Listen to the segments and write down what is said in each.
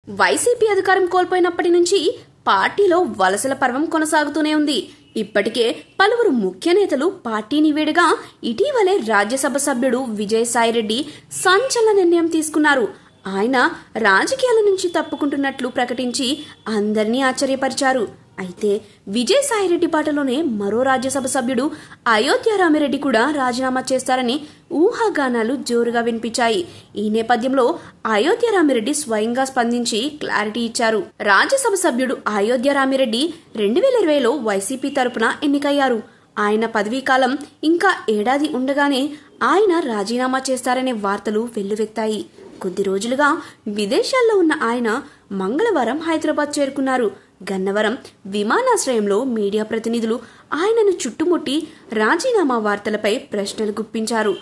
YCP అధికారం కోల్పోయినప్పటి నుంచి పార్టీలో వలసల పర్వం కొనసాగుతూనే ఉంది. ఇప్పటికే పలువురు ముఖ్య నేతలు పార్టీని వీడగా ఇటీవలే రాజ్యసభ సభ్యుడు విజయసాయిరెడ్డి సంచలన నిర్ణయం తీసుకున్నారు. ఆయన రాజకీయాల నుంచి తప్పుకుంటున్నట్లు ప్రకటించి అందరినీ ఆశ్చర్యపరిచారు. అయితే విజయసాయిరెడ్డి పాటలోనే మరో రాజ్యసభ సభ్యుడు అయోధ్య రామిరెడ్డి కూడా రాజీనామా చేస్తారని ఊహాగానాలు జోరుగా వినిపించాయి. ఈ నేపథ్యంలో అయోధ్య రామిరెడ్డి స్వయంగా స్పందించి క్లారిటీ ఇచ్చారు. రాజ్యసభ సభ్యుడు అయోధ్య రామిరెడ్డి 2020లో వైసీపీ తరపున ఎన్నికయ్యారు. ఆయన పదవీకాలం ఇంకా ఏడాది ఉండగానే ఆయన రాజీనామా చేస్తారనే వార్తలు వెల్లువెత్తాయి. కొద్ది రోజులుగా విదేశాల్లో ఉన్న ఆయన మంగళవారం హైదరాబాద్ చేరుకున్నారు. గన్నవరం విమానాశ్రయంలో మీడియా ప్రతినిధులు ఆయనను చుట్టుముట్టి రాజీనామా వార్తలపై ప్రశ్నలు గుప్పించారు.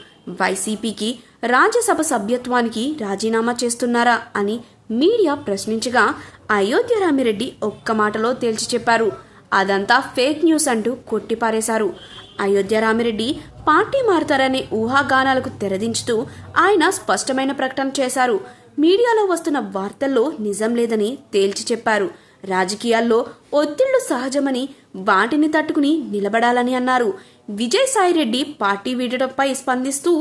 వైసీపీకి రాజ్యసభ సభ్యత్వానికి రాజీనామా చేస్తున్నారా అని మీడియా ప్రశ్నించగా అయోధ్య రామిరెడ్డి ఒక్క మాటలో తేల్చి చెప్పారు. అదంతా ఫేక్ న్యూస్ అంటూ కొట్టిపారేశారు. అయోధ్య రామిరెడ్డి పార్టీ మారతారనే ఊహాగానాలకు తెరదించుతూ ఆయన స్పష్టమైన ప్రకటన చేశారు. మీడియాలో వస్తున్న వార్తల్లో నిజం లేదని తేల్చి చెప్పారు. రాజకీయాల్లో ఒత్తిళ్లు సహజమని వాటిని తట్టుకుని నిలబడాలని అన్నారు. విజయసాయిరెడ్డి పార్టీ వీడటంపై స్పందిస్తూ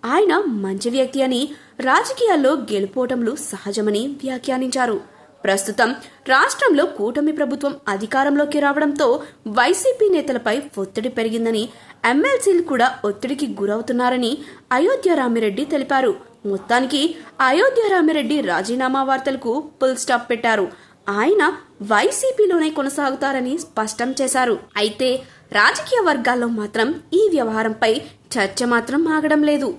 ఆయన మంచి వ్యక్తి అని, రాజకీయాల్లో గెలుపోటములు సహజమని వ్యాఖ్యానించారు. ప్రస్తుతం రాష్ట్రంలో కూటమి ప్రభుత్వం అధికారంలోకి రావడంతో వైసీపీ నేతలపై ఒత్తిడి పెరిగిందని, ఎమ్మెల్సీలు కూడా ఒత్తిడికి గురవుతున్నారని అయోధ్య రామిరెడ్డి తెలిపారు. మొత్తానికి అయోధ్య రామిరెడ్డి రాజీనామా వార్తలకు ఫుల్ స్టాప్ పెట్టారు. ఆయన వైసీపీలోనే కొనసాగుతారని స్పష్టం చేశారు. అయితే రాజకీయ వర్గాల్లో మాత్రం ఈ వ్యవహారంపై చర్చ మాత్రం ఆగడం లేదు.